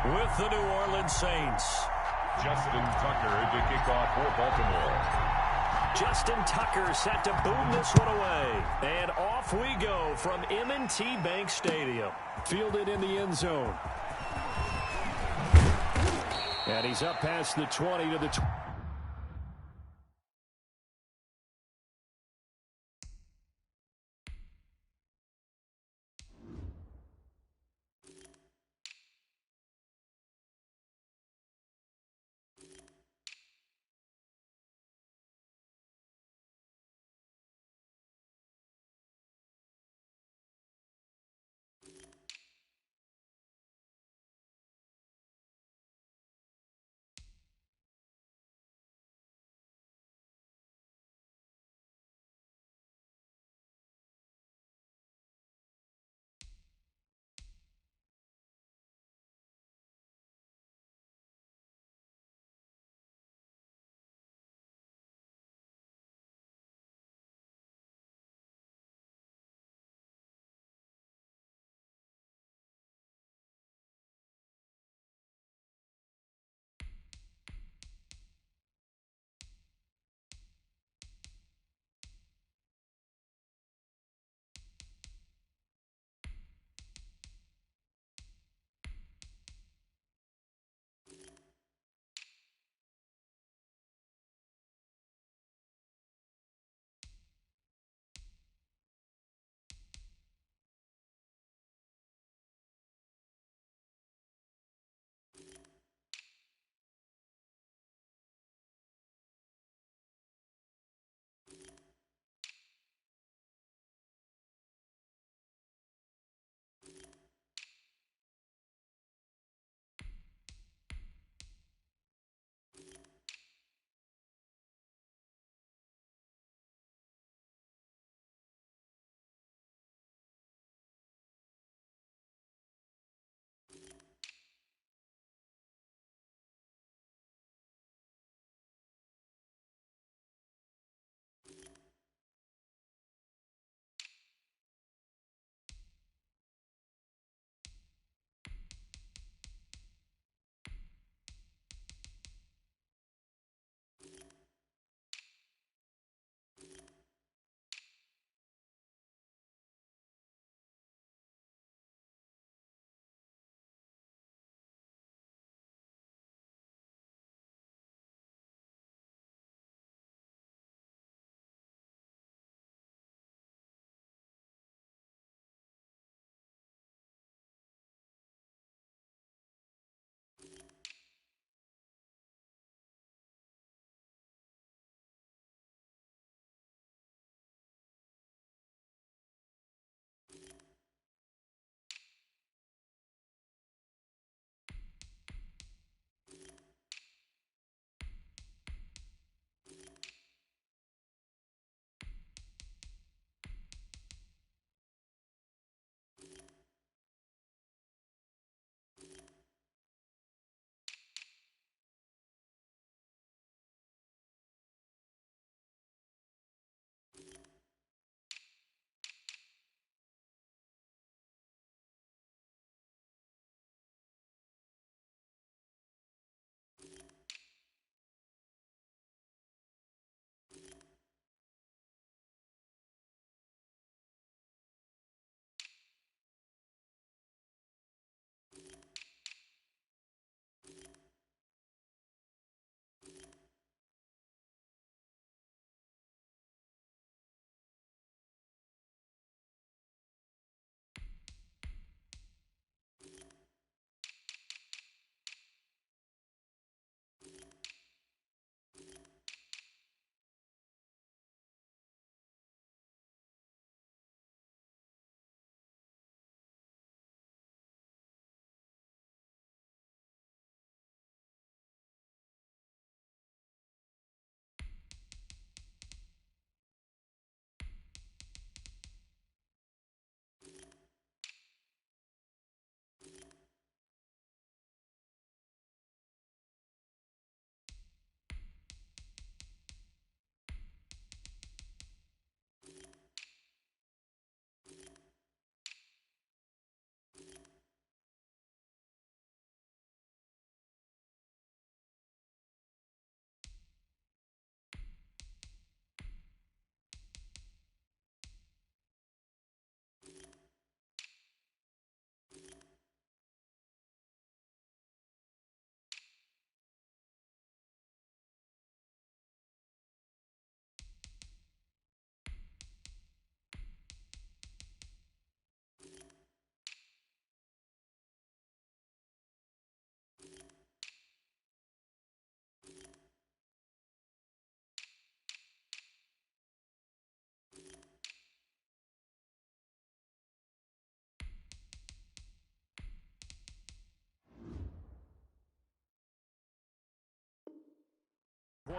with the New Orleans Saints. Justin Tucker to kick off for Baltimore. Justin Tucker set to boom this one away. And off we go from M&T Bank Stadium. Fielded in the end zone. And he's up past the 20 to the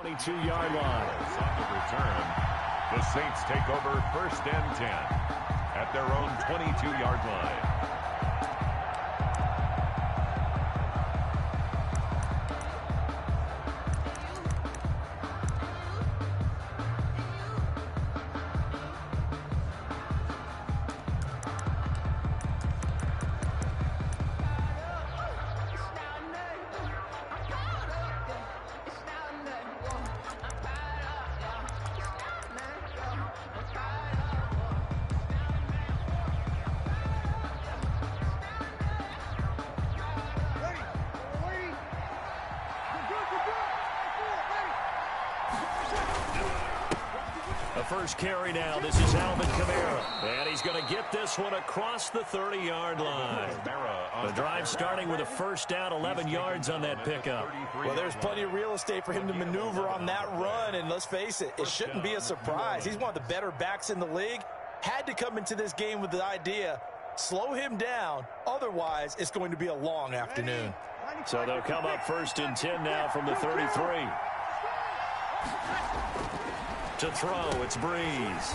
22-yard line. On the return, the Saints take over 1st and 10 at their own 22-yard line. First carry now. This is Alvin Kamara. And he's going to get this one across the 30-yard line. The drive starting with a first down, 11 yards on that pickup. Well, there's plenty of real estate for him to maneuver on that run. And let's face it, it shouldn't be a surprise. He's one of the better backs in the league. Had to come into this game with the idea, slow him down. Otherwise, it's going to be a long afternoon. So they'll come up 1st and 10 now from the 33. To throw, it's Breeze.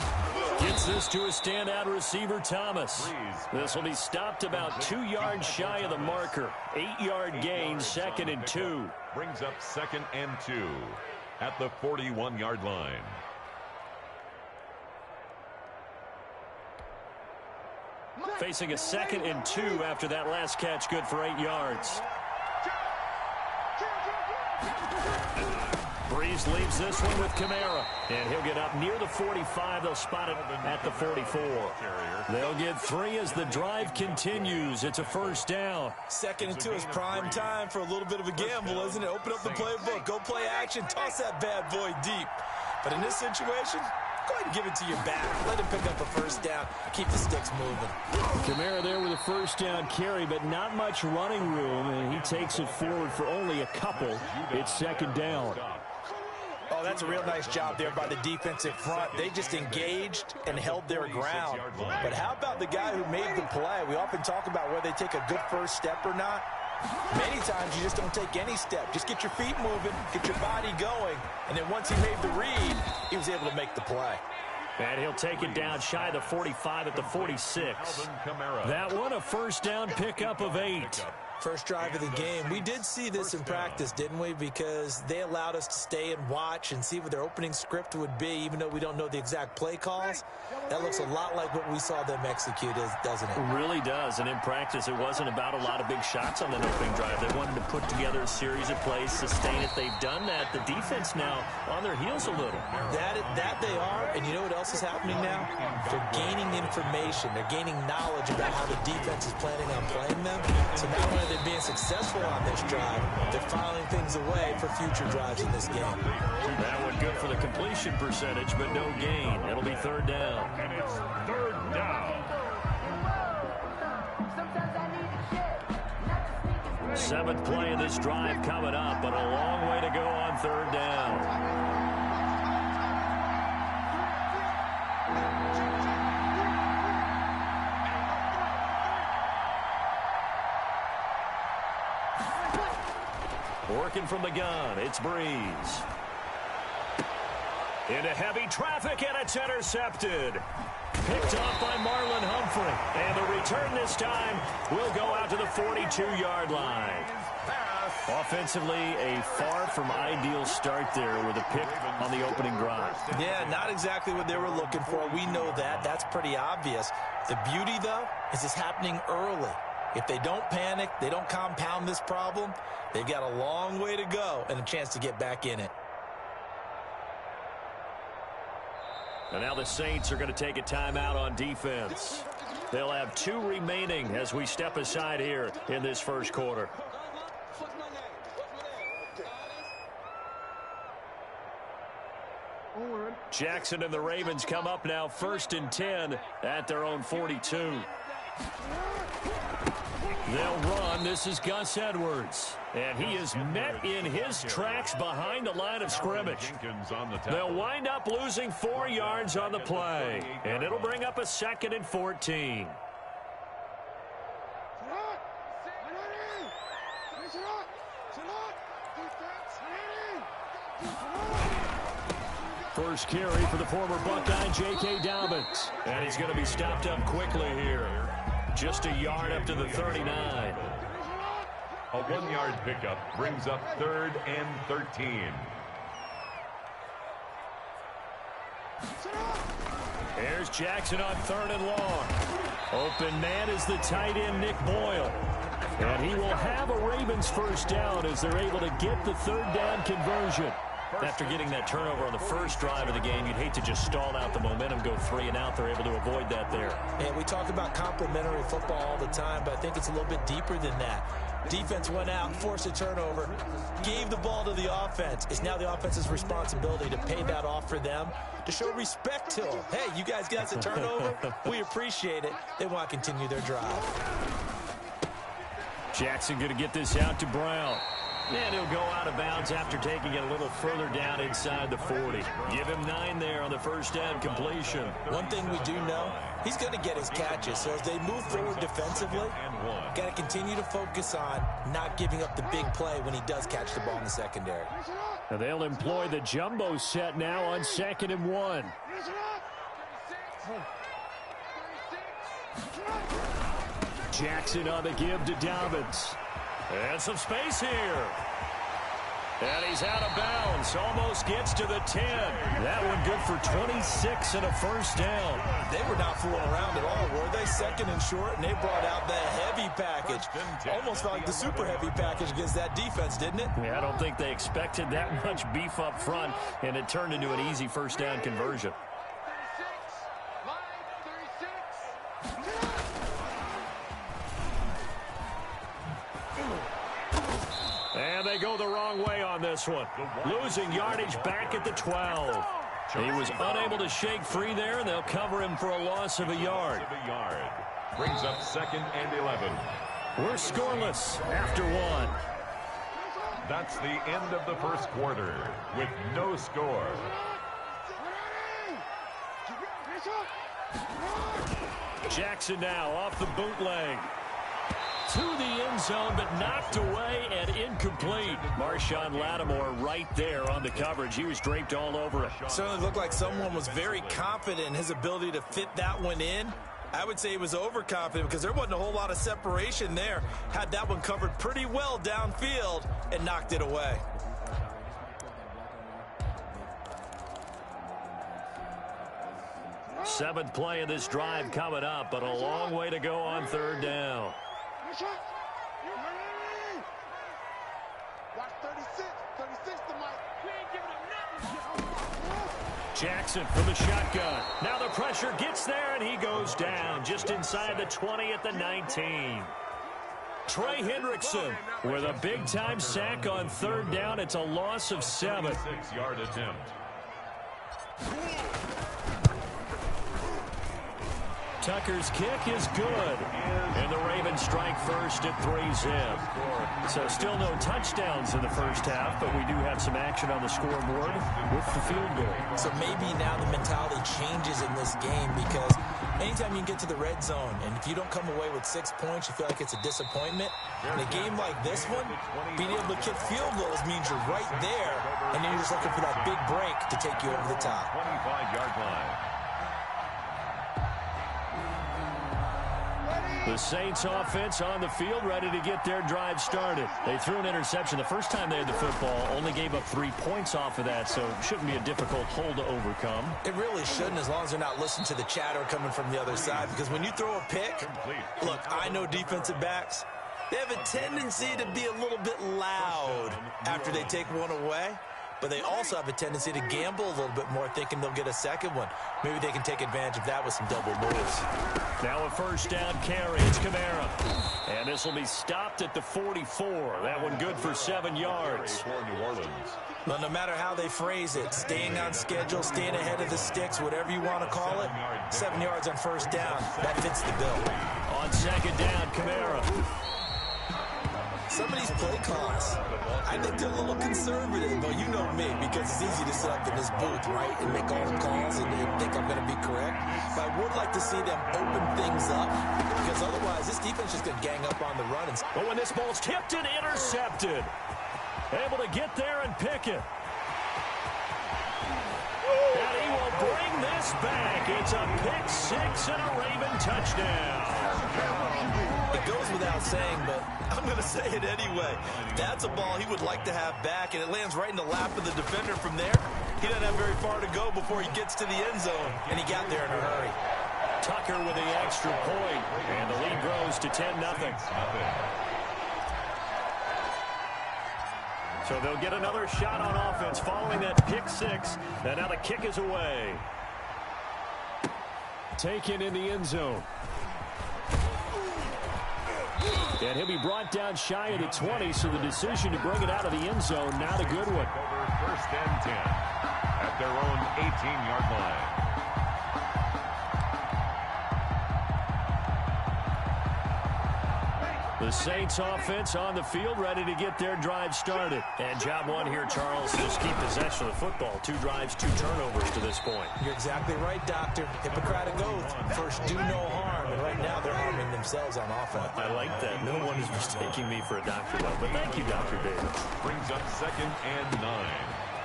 Gets this to a standout receiver, Thomas. This will be stopped about 2 yards shy of the marker. 8-yard gain, 2nd and 2. Brings up 2nd and 2 at the 41-yard line. Facing a 2nd and 2 after that last catch, good for 8 yards. Breeze leaves this one with Kamara, and he'll get up near the 45. They'll spot it at the 44. They'll get 3 as the drive continues. It's a first down. 2nd and 2 is prime time for a little bit of a gamble, isn't it? Open up the playbook, go play action, toss that bad boy deep. But in this situation, go ahead and give it to your back. Let him pick up a first down. Keep the sticks moving. Kamara there with a first down carry, but not much running room, and he takes it forward for only a couple. It's 2nd down. Oh, that's a real nice job there by the defensive front. They just engaged and held their ground. But how about the guy who made the play? We often talk about whether they take a good first step or not. Many times you just don't take any step. Just get your feet moving, get your body going, and then once he made the read, he was able to make the play. And he'll take it down shy of the 45 at the 46. That one a first down pickup of 8. First drive of the game. We did see this in practice, didn't we? Because they allowed us to stay and watch and see what their opening script would be, even though we don't know the exact play calls. That looks a lot like what we saw them execute, doesn't it? It really does. And in practice, it wasn't about a lot of big shots on that opening drive. They wanted to put together a series of plays, sustain it. They've done that. The defense now on their heels a little. That they are. And you know what else is happening now? They're gaining information. They're gaining knowledge about how the defense is planning on playing them. So not only they're being successful on this drive, they're filing things away for future drives in this game. That one good for the completion percentage, but no gain. It'll be 3rd down. And it's 3rd down. 7th play of this drive coming up, but a long way to go on 3rd down. Working from the gun, it's Breeze. Into heavy traffic, and it's intercepted. Picked off by Marlon Humphrey. And the return this time will go out to the 42-yard line. Offensively, a far from ideal start there with a pick on the opening drive. Yeah, not exactly what they were looking for. We know that. That's pretty obvious. The beauty, though, is it's happening early. If they don't panic, they don't compound this problem, they've got a long way to go and a chance to get back in it. And now the Saints are going to take a timeout on defense. They'll have 2 remaining as we step aside here in this first quarter. Jackson and the Ravens come up now 1st and 10 at their own 42. They'll run. This is Gus Edwards. And he is met in his tracks behind the line of scrimmage. They'll wind up losing 4 yards on the play. And it'll bring up a 2nd and 14. First carry for the former Buckeye, J.K. Dobbins. And he's going to be stopped up quickly here. Just a yard up to the 39. A 1-yard pickup brings up 3rd and 13. Here's Jackson on 3rd and long. Open man is the tight end, Nick Boyle. And he will have a Ravens first down as they're able to get the 3rd down conversion. After getting that turnover on the first drive of the game, you'd hate to just stall out the momentum, go 3 and out. They're able to avoid that there. And we talk about complementary football all the time, but I think it's a little bit deeper than that. Defense went out, forced a turnover, gave the ball to the offense. It's now the offense's responsibility to pay that off for them, to show respect to them. Hey, you guys got the turnover. We appreciate it. They want to continue their drive. Jackson going to get this out to Brown. And he'll go out of bounds after taking it a little further down inside the 40. Give him 9 there on the first down completion. One thing we do know, he's going to get his catches. So as they move forward defensively, got to continue to focus on not giving up the big play when he does catch the ball in the secondary. Now they'll employ the jumbo set now on 2nd and 1. Jackson on the give to Dobbins. And some space here. And he's out of bounds. Almost gets to the 10. That one good for 26 and a first down. They were not fooling around at all, were they? 2nd and short, and they brought out the heavy package. Almost felt like the super heavy package against that defense, didn't it? Yeah, I don't think they expected that much beef up front, and it turned into an easy first down conversion. And they go the wrong way on this one. Losing yardage back at the 12. He was unable to shake free there, and they'll cover him for a loss of a yard. Brings up 2nd and 11. We're scoreless after 1. That's the end of the first quarter with no score. Jackson now off the bootleg. To the end zone, but knocked away and incomplete. Marshawn Lattimore right there on the coverage. He was draped all over it. Certainly looked like someone was very confident in his ability to fit that one in. I would say he was overconfident because there wasn't a whole lot of separation there. Had that one covered pretty well downfield and knocked it away. Seventh play of this drive coming up, but a long way to go on 3rd down. Jackson from the shotgun. Now the pressure gets there, and he goes down just inside the 20 at the 19. Trey Hendrickson with a big-time sack on 3rd down. It's a loss of 7. 6-yard attempt. Tucker's kick is good. And the Ravens strike first at 3-zip. So still no touchdowns in the first half, but we do have some action on the scoreboard with the field goal. So maybe now the mentality changes in this game because anytime you can get to the red zone, and if you don't come away with 6 points, you feel like it's a disappointment. In a game like this one, being able to kick field goals means you're right there, and then you're just looking for that big break to take you over the top. 25-yard line. The Saints offense on the field, ready to get their drive started. They threw an interception the first time they had the football, only gave up 3 points off of that, so it shouldn't be a difficult hole to overcome. It really shouldn't, as long as they're not listening to the chatter coming from the other side, because when you throw a pick, look, I know defensive backs, they have a tendency to be a little bit loud after they take one away. But they also have a tendency to gamble a little bit more, thinking they'll get a second one. Maybe they can take advantage of that with some double moves. Now a first down carry. It's Kamara. And this will be stopped at the 44. That one good for 7 yards. Well, no matter how they phrase it, staying on schedule, staying ahead of the sticks, whatever you want to call it, 7 yards on first down, that fits the bill. On 2nd down, Kamara. Some of these play calls, I think they're a little conservative, but you know me, because it's easy to sit up in this booth, right, and make all the calls and think I'm going to be correct. But I would like to see them open things up, because otherwise this defense is going to gang up on the run. But when this ball's tipped and intercepted, able to get there and pick it. And he will bring this back. It's a pick six and a Raven touchdown. It goes without saying, but I'm going to say it anyway. That's a ball he would like to have back, and it lands right in the lap of the defender from there. He doesn't have very far to go before he gets to the end zone, and he got there in a hurry. Tucker with the extra point, and the lead grows to 10-0. So they'll get another shot on offense following that pick six, and now the kick is away. Taken in the end zone. And he'll be brought down shy of the 20, so the decision to bring it out of the end zone, not a good one. Over first and 10 at their own 18-yard line. The Saints offense on the field, ready to get their drive started. And job one here, Charles, just keep possession of the football. 2 drives, 2 turnovers to this point. You're exactly right, Doctor. Hippocratic oath. First, do no harm. And right now, they're harming themselves on offense. I like that. No one is mistaking me for a doctor, though. But thank you, Dr. Davis. Brings up 2nd and 9.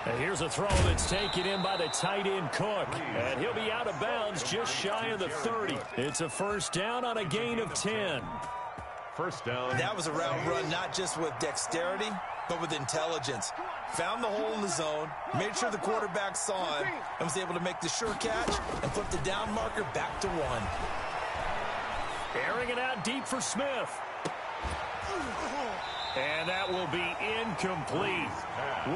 And here's a throw that's taken in by the tight end Cook. And he'll be out of bounds just shy of the 30. It's a first down on a gain of 10. First down. That was a route run not just with dexterity, but with intelligence. Found the hole in the zone, made sure the quarterback saw him, and was able to make the sure catch and flip the down marker back to 1. Airing it out deep for Smith. And that will be incomplete.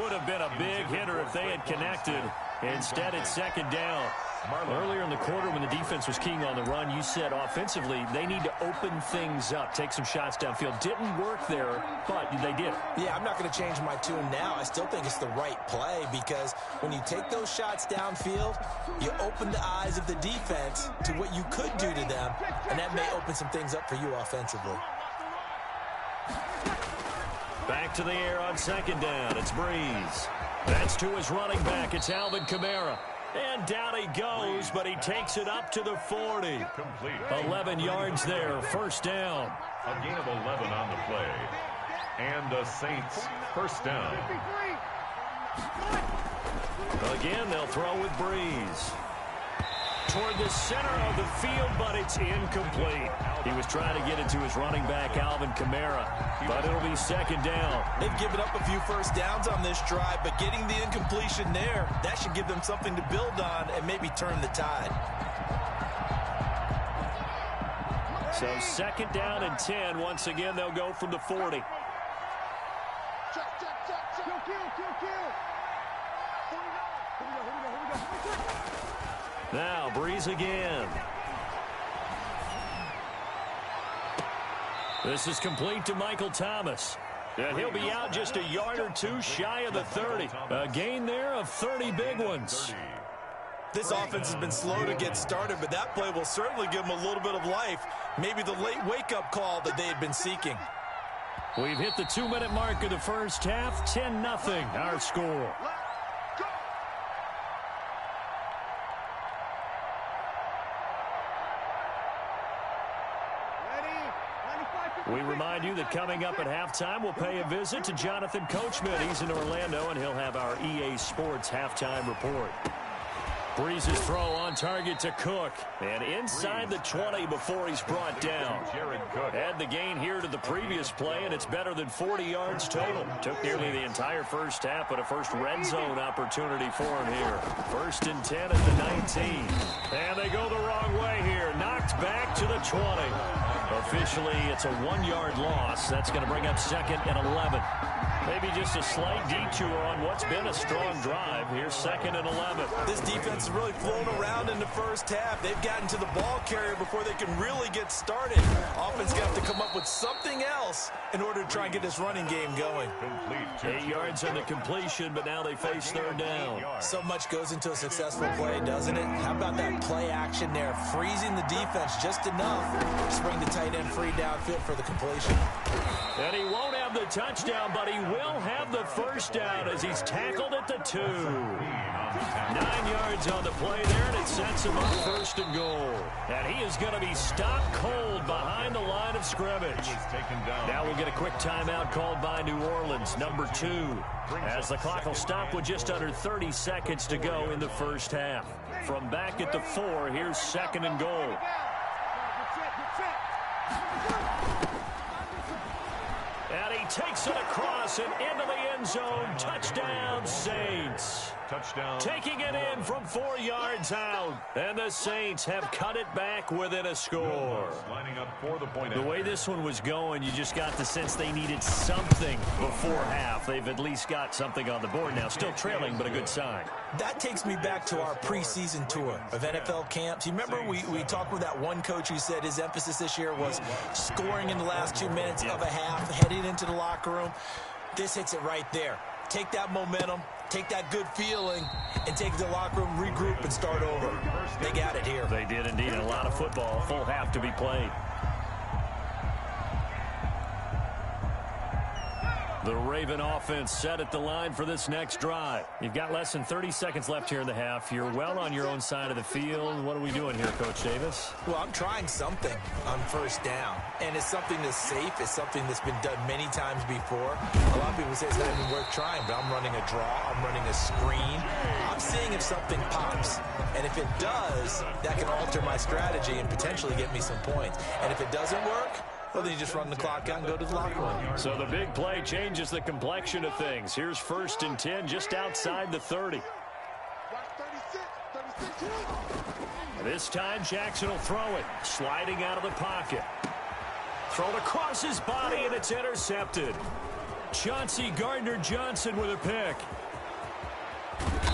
Would have been a big hitter if they had connected. Instead, it's second down. Earlier in the quarter when the defense was keying on the run, you said offensively they need to open things up, take some shots downfield. Didn't work there, but they did. Yeah, I'm not going to change my tune now. I still think it's the right play because when you take those shots downfield, you open the eyes of the defense to what you could do to them, and that may open some things up for you offensively. Back to the air on second down. It's Breeze. That's to his running back. It's Alvin Kamara. And down he goes, but he takes it up to the 40. Complete. 11 yards there, first down. A gain of 11 on the play. And the Saints first down. Again, they'll throw with Breeze. Toward the center of the field, but it's incomplete. He was trying to get it to his running back, Alvin Kamara, but it'll be second down. They've given up a few first downs on this drive, but getting the incompletion there, that should give them something to build on and maybe turn the tide. So second down and 10. Once again, they'll go from the 40. Now, Breeze again. This is complete to Michael Thomas. And he'll be out just a yard or two shy of the 30. A gain there of 30 big ones. This offense has been slow to get started, but that play will certainly give them a little bit of life. Maybe the late wake-up call that they had been seeking. We've hit the 2-minute mark of the first half. 10-0, our score. We remind you that coming up at halftime, we'll pay a visit to Jonathan Coachman. He's in Orlando, and he'll have our EA Sports halftime report. Breeze's throw on target to Cook. And inside the 20 before he's brought down. Add the gain here to the previous play, and it's better than 40 yards total. Took nearly the entire first half, but a first red zone opportunity for him here. First and 10 at the 19. And they go the wrong way here. Knocked back to the 20. Officially, it's a 1-yard loss. That's going to bring up second and 11. Maybe just a slight detour on what's been a strong drive. Here's second and 11. This defense has really flown around in the first half. They've gotten to the ball carrier before they can really get started. Offense going to have to come up with something else in order to try and get this running game going. 8 yards on the completion, but now they face third down. So much goes into a successful play, doesn't it? How about that play action there? Freezing the defense just enough to bring the tight end free downfield for the completion. And he won't have the touchdown, but he will have the first down as he's tackled at the 2. 9 yards on the play there, and it sets him up first and goal. And he is going to be stopped cold behind the line of scrimmage. Now we'll get a quick timeout called by New Orleans, number 2, as the clock will stop with just under 30 seconds to go in the first half. From back at the 4, here's second and goal. And he takes it across and into the end zone. Touchdown, Saints. Touchdown. Taking it in from 4 yards out. And the Saints have cut it back within a score. Lining up for the point. The way this one was going, you just got the sense they needed something before half. They've at least got something on the board now. Still trailing, but a good sign. That takes me back to our preseason tour of NFL camps. You remember we talked with that one coach who said his emphasis this year was scoring in the last 2 minutes of a half, heading into the locker room. This hits it right there. Take that momentum, take that good feeling, and take it to the locker room, regroup, and start over. They got it here. They did indeed. A lot of football, full half to be played. The Raven offense set at the line for this next drive. You've got less than 30 seconds left here in the half. You're well on your own side of the field. What are we doing here, Coach Davis? Well, I'm trying something on first down, and it's something that's safe. It's something that's been done many times before. A lot of people say it's not even worth trying, but I'm running a draw. I'm running a screen. I'm seeing if something pops, and if it does, that can alter my strategy and potentially get me some points. And if it doesn't work, well, then you just run the clock out and go to the locker room. So the big play changes the complexion of things. Here's first and 10 just outside the 30. This time Jackson will throw it, sliding out of the pocket. Thrown across his body, and it's intercepted. Chauncey Gardner-Johnson with a pick.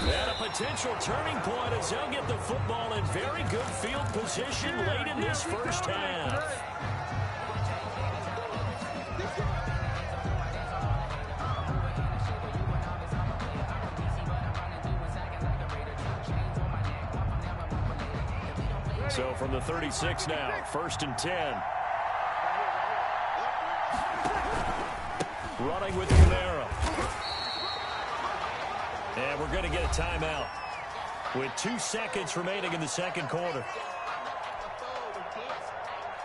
And a potential turning point as they'll get the football in very good field position late in this first half. So from the 36 now, first and 10. Running with Camara. And we're going to get a timeout with 2 seconds remaining in the second quarter.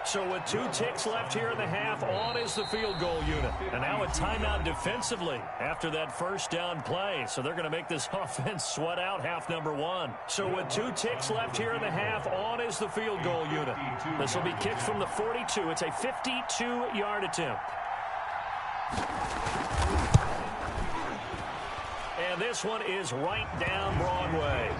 So with 2 ticks left here in the half, on is the field goal unit. And now a timeout defensively after that first down play. So they're going to make this offense sweat out half number 1. So with 2 ticks left here in the half, on is the field goal unit. This will be kicked from the 42. It's a 52-yard attempt. And this one is right down Broadway.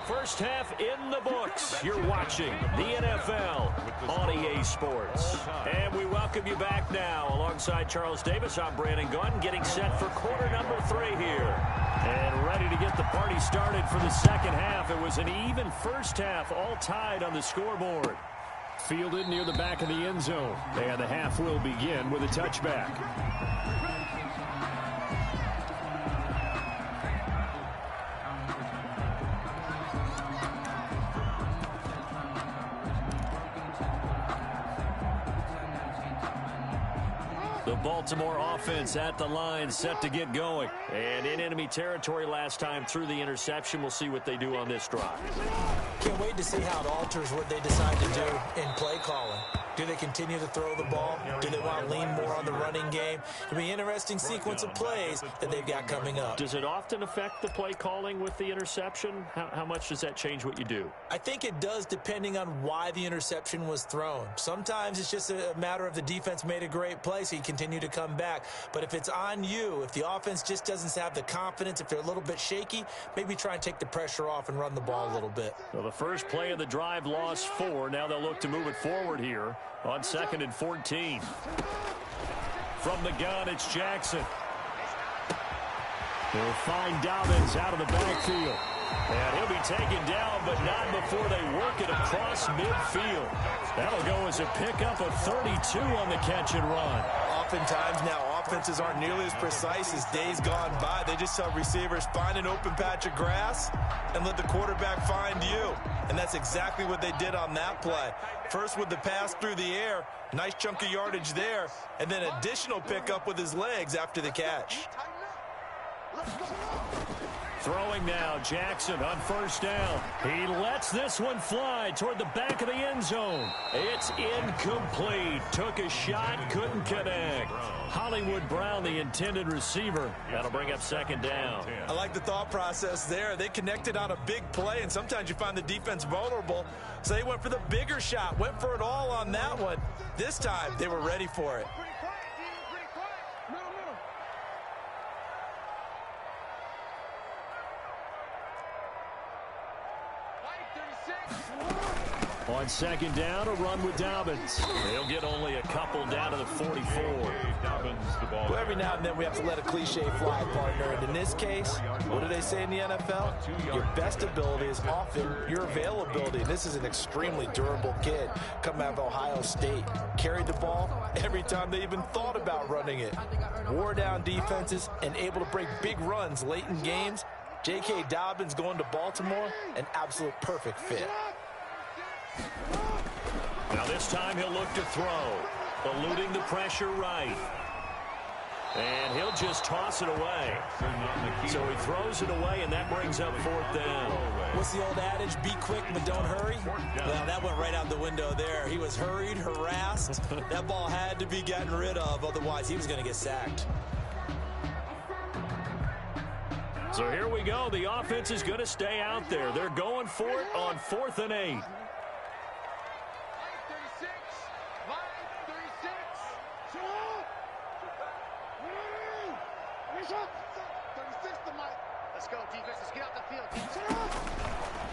First half in the books. You're watching the NFL on EA Sports. And we welcome you back now. Alongside Charles Davis, I'm Brandon Gunn, getting set for quarter number 3 here. And ready to get the party started for the second half. It was an even first half, all tied on the scoreboard. Fielded near the back of the end zone. And the half will begin with a touchback. The Baltimore offense at the line, set to get going. And in enemy territory last time through the interception. We'll see what they do on this drive. Can't wait to see how it alters what they decide to do in play calling. Do they continue to throw the ball? Do they want to lean more on the running game? It'll be an interesting sequence of plays that they've got coming up. Does it often affect the play calling with the interception? How much does that change what you do? I think it does, depending on why the interception was thrown. Sometimes it's just a matter of the defense made a great play, so you continue to come back. But if it's on you, if the offense just doesn't have the confidence, if they're a little bit shaky, maybe try and take the pressure off and run the ball a little bit. So the first play of the drive lost 4. Now they'll look to move it forward here on 2nd and 14. From the gun, it's Jackson. They'll find Dobbins out of the backfield. And he'll be taken down, but not before they work it across midfield. That'll go as a pickup of 32 on the catch and run. Oftentimes now, offenses aren't nearly as precise as days gone by. They just tell receivers, find an open patch of grass and let the quarterback find you. And that's exactly what they did on that play. First with the pass through the air, nice chunk of yardage there, and then additional pickup with his legs after the catch. Throwing now, Jackson on first down. He lets this one fly toward the back of the end zone. It's incomplete. Took a shot, couldn't connect. Hollywood Brown, the intended receiver. That'll bring up second down. I like the thought process there. They connected on a big play, and sometimes you find the defense vulnerable. So they went for the bigger shot, went for it all on that one. This time, they were ready for it. On second down, a run with Dobbins. They'll get only a couple down to the 44. Well, every now and then we have to let a cliche fly, partner. And in this case, what do they say in the NFL? Your best ability is often your availability. This is an extremely durable kid coming out of Ohio State. Carried the ball every time they even thought about running it. Wore down defenses and able to break big runs late in games. J.K. Dobbins going to Baltimore, an absolute perfect fit. Now this time he'll look to throw, eluding the pressure right. And he'll just toss it away. So he throws it away, and that brings up fourth down. What's the old adage? Be quick, but don't hurry? Well, that went right out the window there. He was hurried, harassed. That ball had to be gotten rid of, otherwise he was going to get sacked. So here we go. The offense is going to stay out there. They're going for it on 4th and 8. Let's go, defense. Let's get out the field.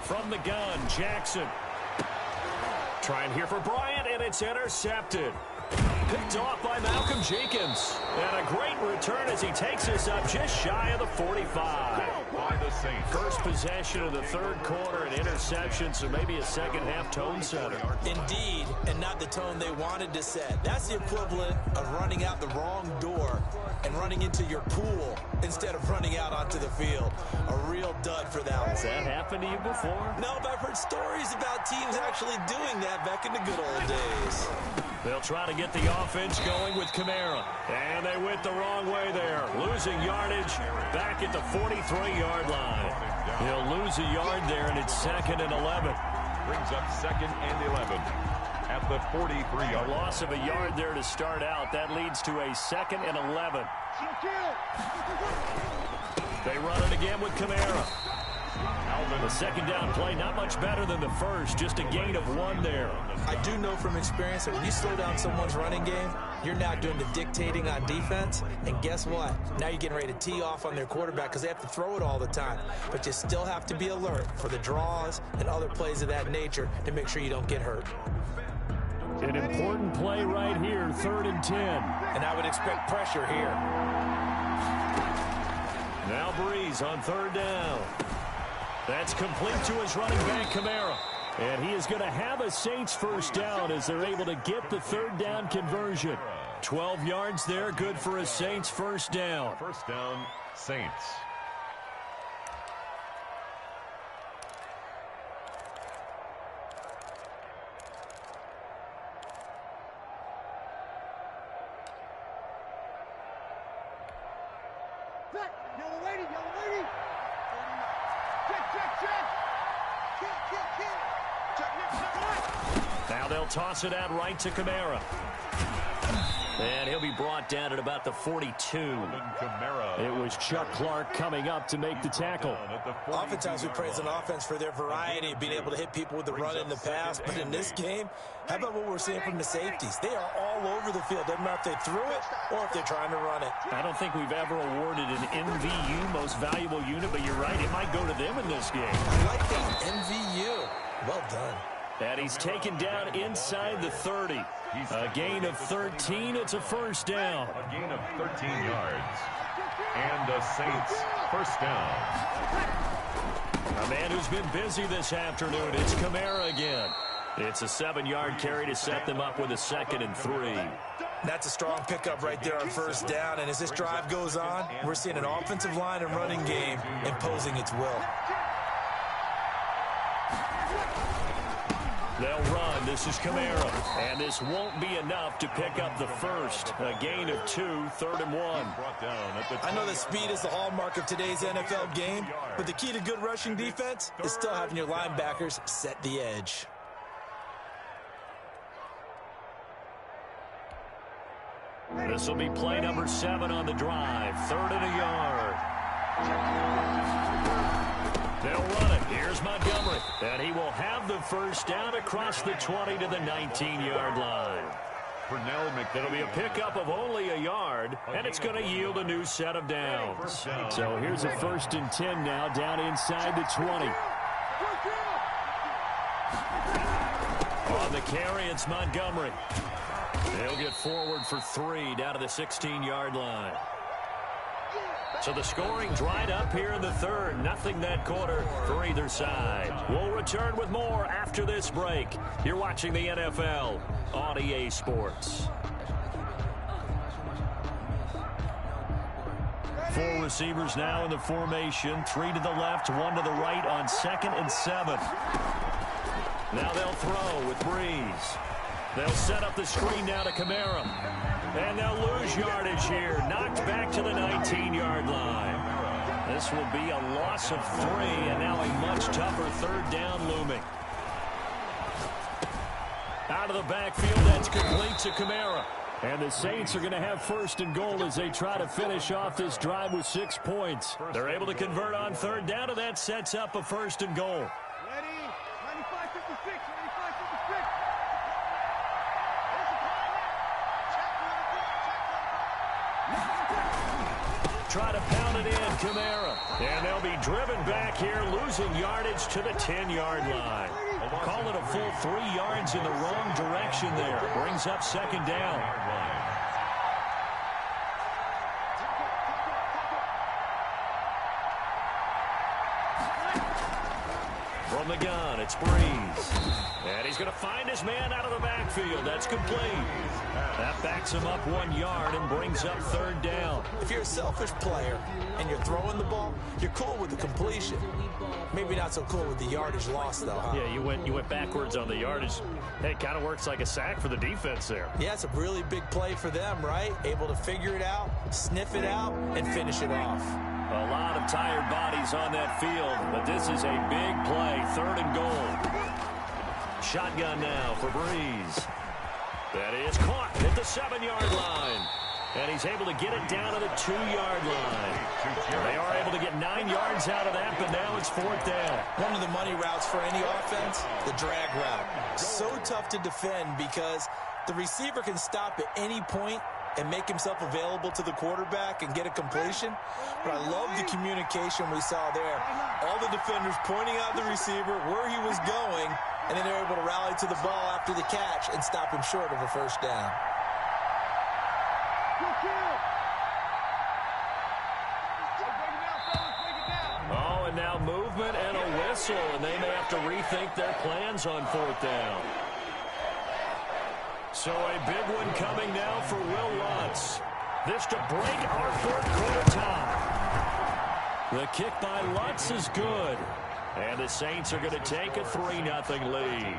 From the gun, Jackson. Trying here for Bryant, and it's intercepted. Picked off by Malcolm Jenkins. And a great return as he takes us up just shy of the 45. By the Saints. First possession of the third quarter, an interception, so maybe a second-half tone setter. Indeed, and not the tone they wanted to set. That's the equivalent of running out the wrong door and running into your pool instead of running out onto the field. A real dud for that one. Has that happened to you before? No, but I've heard stories about teams actually doing that back in the good old days. They'll try to get the offense going with Kamara. And they went the wrong way there. Losing yardage back at the 43-yard line. He'll lose a yard there, and it's 2nd and 11. Brings up 2nd and 11 at the 43-yard. A loss of a yard there to start out. That leads to a 2nd and 11. They run it again with Kamara. The second down play, not much better than the first, just a gain of 1 there. I do know from experience that when you slow down someone's running game, you're now doing the dictating on defense, and guess what? Now you're getting ready to tee off on their quarterback because they have to throw it all the time. But you still have to be alert for the draws and other plays of that nature to make sure you don't get hurt. An important play right here, 3rd and 10. And I would expect pressure here. Now Breeze on 3rd down. That's complete to his running back, Kamara. And he is going to have a Saints first down as they're able to get the 3rd down conversion. 12 yards there, good for a Saints first down. First down, Saints. Yellow lady, yellow lady. Now they'll toss it out right to Kamara. And he'll be brought down at about the 42. It was Chuck Clark coming up to make the tackle. Oftentimes we praise an offense for their variety of being able to hit people with the run in the pass. But in this game, how about what we're seeing from the safeties? They are all over the field. Doesn't matter if they threw it or if they're trying to run it. I don't think we've ever awarded an MVU, most valuable unit, but you're right, it might go to them in this game. I like that, MVU. Well done. And he's taken down inside the 30. A gain of 13. It's a first down. A gain of 13 yards. And the Saints first down. A man who's been busy this afternoon. It's Kamara again. It's a 7-yard carry to set them up with a 2nd and 3. That's a strong pickup right there on first down, and as this drive goes on, we're seeing an offensive line and running game imposing its will. They'll run. This is Kamara. And this won't be enough to pick up the first. A gain of 2, 3rd and 1. I know that speed is the hallmark of today's NFL game, but the key to good rushing defense is still having your linebackers set the edge. This will be play number 7 on the drive. 3rd and a yard. They'll run it. Here's Montgomery. And he will have the first down across the 20 to the 19-yard line. It'll be a pickup of only a yard, and it's going to yield a new set of downs. So here's a 1st and 10 now down inside the 20. On the carry, it's Montgomery. They'll get forward for 3 down to the 16-yard line. So the scoring dried up here in the 3rd. Nothing that quarter for either side. We'll return with more after this break. You're watching the NFL on EA Sports. 4 receivers now in the formation. 3 to the left, 1 to the right on 2nd and 7. Now they'll throw with Breeze. They'll set up the screen now to Kamara. And they'll lose yardage here. Knocked back to the 19-yard line. This will be a loss of 3, and now a much tougher 3rd down looming. Out of the backfield, that's complete to Kamara. And the Saints are going to have 1st and goal as they try to finish off this drive with 6 points. They're able to convert on 3rd down, and that sets up a 1st and goal. Ready? 95-56, 95-56. Try to pound it in, Kamara. And they'll be driven back here, losing yardage to the 10-yard line. Call it a full 3 yards in the wrong direction there. Brings up 2nd down. From the gun, it's Breeze. And he's going to find his man out of the backfield. That's complete. That backs him up 1 yard and brings up 3rd down. If you're a selfish player and you're throwing the ball, you're cool with the completion. Maybe not so cool with the yardage loss, though, huh? Yeah, you went backwards on the yardage. Hey, it kind of works like a sack for the defense there. Yeah, it's a really big play for them, right? Able to figure it out, sniff it out, and finish it off. A lot of tired bodies on that field, but this is a big play. 3rd and goal. Shotgun now for Breeze. That is caught at the 7-yard line. And he's able to get it down to the 2-yard line. They are able to get 9 yards out of that, but now it's 4th down. One of the money routes for any offense, the drag route. So tough to defend because the receiver can stop at any point and make himself available to the quarterback and get a completion. But I love the communication we saw there. All the defenders pointing out the receiver, where he was going, and then they're able to rally to the ball after the catch and stop him short of a 1st down. Oh, and now movement and a whistle, and they may have to rethink their plans on 4th down. So a big one coming now for Will Lutz. This to break our 4th quarter tie. The kick by Lutz is good. And the Saints are going to take a 3-0 lead.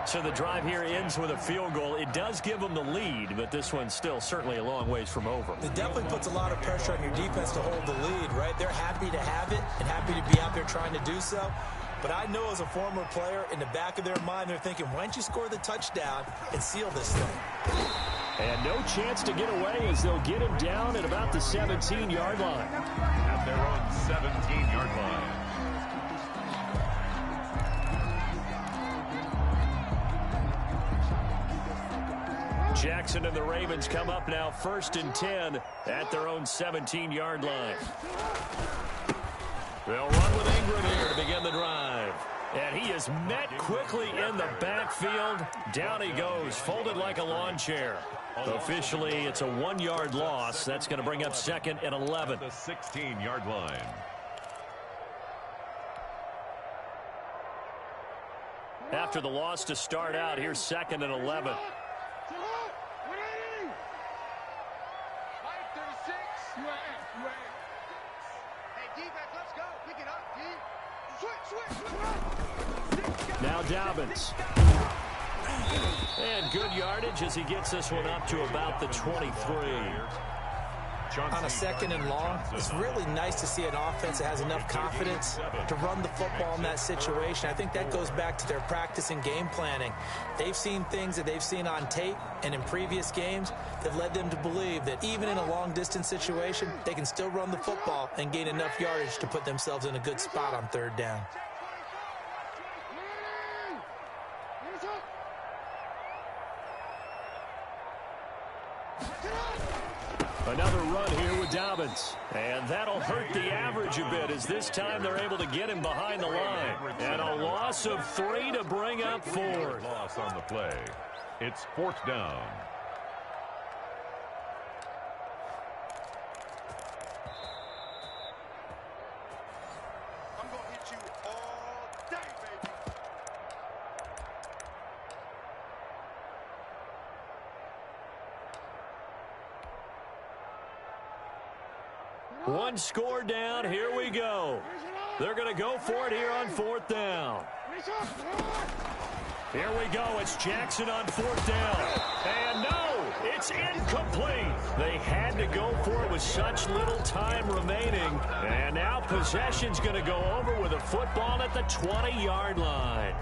So the drive here ends with a field goal. It does give them the lead, but this one's still certainly a long ways from over. It definitely puts a lot of pressure on your defense to hold the lead, right? They're happy to have it and happy to be out there trying to do so. But I know as a former player, in the back of their mind, they're thinking, why don't you score the touchdown and seal this thing? And no chance to get away as they'll get him down at about the 17-yard line. At their own 17-yard line. Jackson and the Ravens come up now 1st and 10 at their own 17-yard line. They'll run with Ingram here to begin the drive. And he is met quickly in the backfield. Down he goes, folded like a lawn chair. Officially, it's a 1-yard loss. That's going to bring up 2nd and 11. The 16-yard line. After the loss to start out, here's 2nd and 11. Hey, defense, let's go. Pick it up, D. Switch. Now Dobbins. And good yardage as he gets this one up to about the 23. On a second and long, it's really nice to see an offense that has enough confidence to run the football in that situation. I think that goes back to their practice and game planning. They've seen things that they've seen on tape and in previous games that led them to believe that even in a long-distance situation, they can still run the football and gain enough yardage to put themselves in a good spot on third down. Another run here with Dobbins. And that'll hurt the average a bit as this time they're able to get him behind the line. And a loss of 3 to bring up 4. Loss on the play. It's 4th down. I'm going to hit you all day, baby. One score down. Here we go. They're going to go for it here on 4th down. Here we go. It's Jackson on 4th down. And no, it's incomplete. They had to go for it with such little time remaining. And now possession's going to go over with a football at the 20-yard line.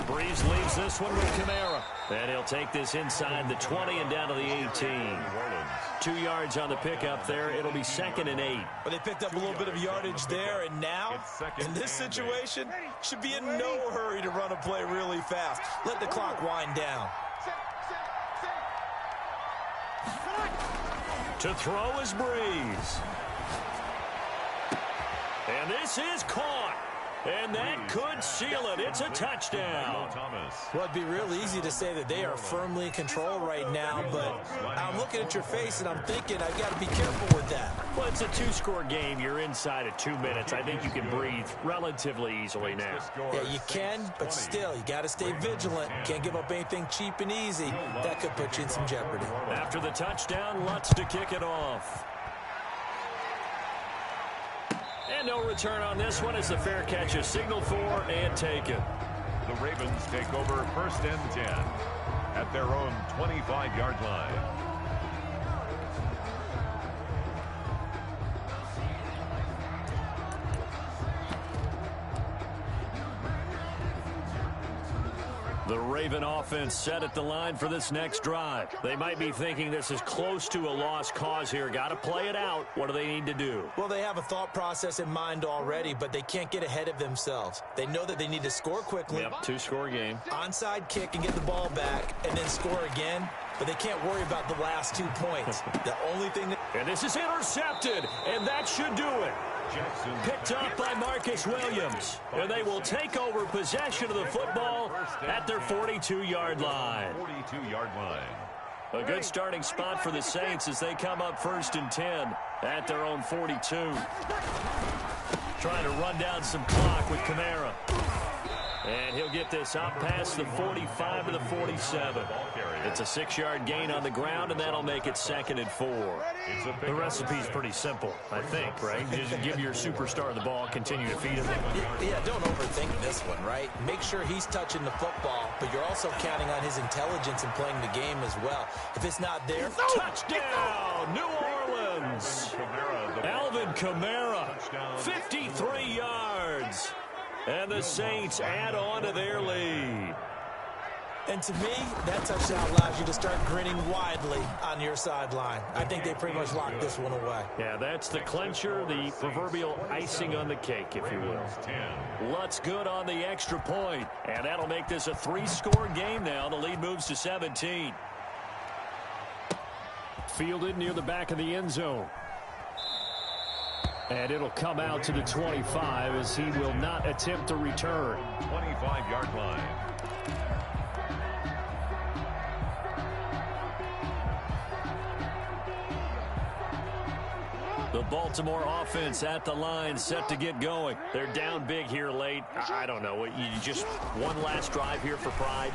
Breeze leaves this one with Kamara. And he'll take this inside the 20 and down to the 18. 2 yards on the pickup there. It'll be 2nd and 8. But they picked up a little bit of yardage there, and now, in this situation, should be in no hurry to run a play really fast. Let the clock wind down. To throw is Breeze. And this is caught. And that could seal it. It's a touchdown. Well, it'd be real easy to say that they are firmly in control right now, but I'm looking at your face and I'm thinking I've got to be careful with that. Well, it's a 2-score game. You're inside of 2 minutes. I think you can breathe relatively easily now. Yeah, you can, but still, you got to stay vigilant. Can't give up anything cheap and easy. That could put you in some jeopardy. After the touchdown, Lutz to kick it off. And no return on this one as the fair catch is signaled for and taken. The Ravens take over 1st and 10 at their own 25-yard line. The Raven offense set at the line for this next drive. They might be thinking this is close to a lost cause here. Got to play it out. What do they need to do? Well, they have a thought process in mind already, but they can't get ahead of themselves. They know that they need to score quickly. Yep, 2-score game. Onside kick and get the ball back and then score again. But they can't worry about the last 2 points. The only thing that... And this is intercepted, and that should do it. Picked up by Marcus Williams. And they will take over possession of the football at their 42-yard line. 42-yard line. A good starting spot for the Saints as they come up 1st and 10 at their own 42. Trying to run down some clock with Kamara. And he'll get this up past the 45 to the 47. It's a 6-yard gain on the ground, and that'll make it 2nd and 4. The recipe's pretty simple, I think, right? Just give your superstar the ball, continue to feed him. Yeah, don't overthink this one, right? Make sure he's touching the football, but you're also counting on his intelligence in playing the game as well. If it's not there... Touchdown, New Orleans! Alvin Kamara, 53 yards. And the Saints add on to their lead. And to me, that touchdown allows you to start grinning widely on your sideline. I think they pretty much locked this one away. Yeah, that's the clincher, the proverbial icing on the cake, if you will. Lutz good on the extra point. And that'll make this a 3-score game now. The lead moves to 17. Fielded near the back of the end zone. And it'll come out to the 25 as he will not attempt to return. 25-yard line. The Baltimore offense at the line, set to get going. They're down big here late. I don't know. You just one last drive here for pride?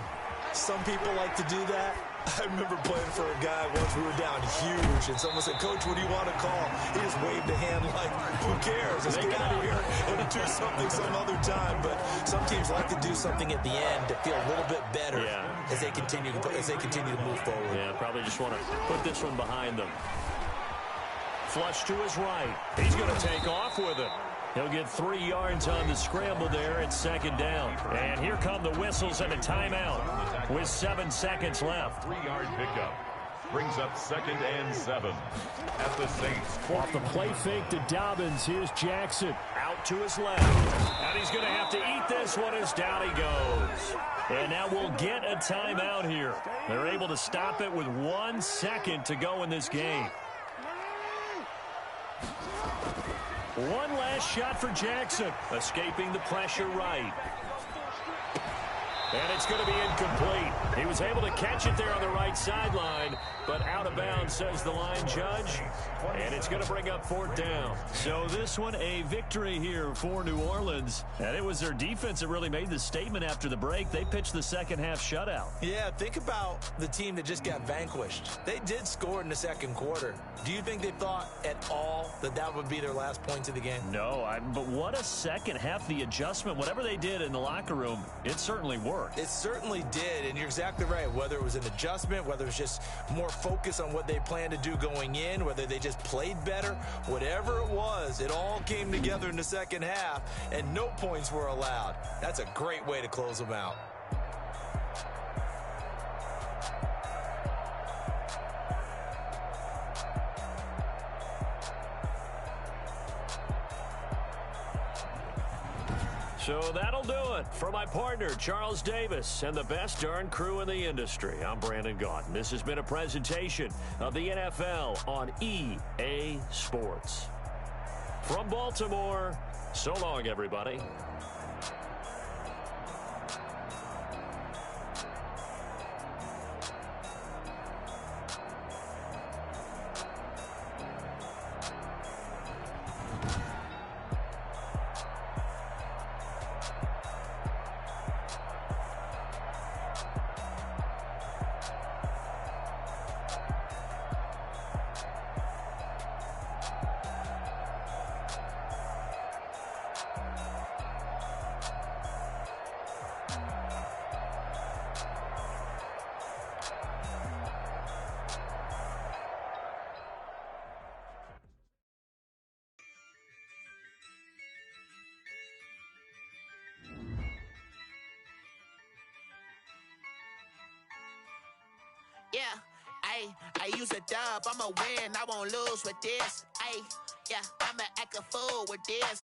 Some people like to do that. I remember playing for a guy once. We were down huge, and someone said, "Coach, what do you want to call?" He just waved a hand like, "Who cares? Let's get out of here and do something some other time." But some teams like to do something at the end to feel a little bit better as they continue to move forward. Yeah, probably just want to put this one behind them. Flush to his right. He's going to take off with it. He'll get 3 yards on the scramble there at second down. And here come the whistles and a timeout with 7 seconds left. 3-yard pickup. Brings up 2nd and 7 at the Saints. Off the play fake to Dobbins. Here's Jackson out to his left. And he's going to have to eat this one as down he goes. And now we'll get a timeout here. They're able to stop it with 1 second to go in this game. One last shot for Jackson, escaping the pressure right. And it's going to be incomplete. He was able to catch it there on the right sideline, but out of bounds, says the line judge. And it's going to bring up 4th down. So this one, a victory here for New Orleans. And it was their defense that really made the statement after the break. They pitched the second half shutout. Yeah, think about the team that just got vanquished. They did score in the second quarter. Do you think they thought at all that that would be their last points of the game? No, but what a second half. The adjustment, whatever they did in the locker room, it certainly worked. It certainly did, and you're exactly right. Whether it was an adjustment, whether it was just more focus on what they planned to do going in, whether they just played better, whatever it was, it all came together in the second half, and no points were allowed. That's a great way to close them out. So that'll do it for my partner, Charles Davis, and the best darn crew in the industry. I'm Brandon Gaudin. This has been a presentation of the NFL on EA Sports. From Baltimore, so long, everybody. Yeah, I use a dub, I'ma win, I won't lose with this. Yeah, I'ma act a fool with this.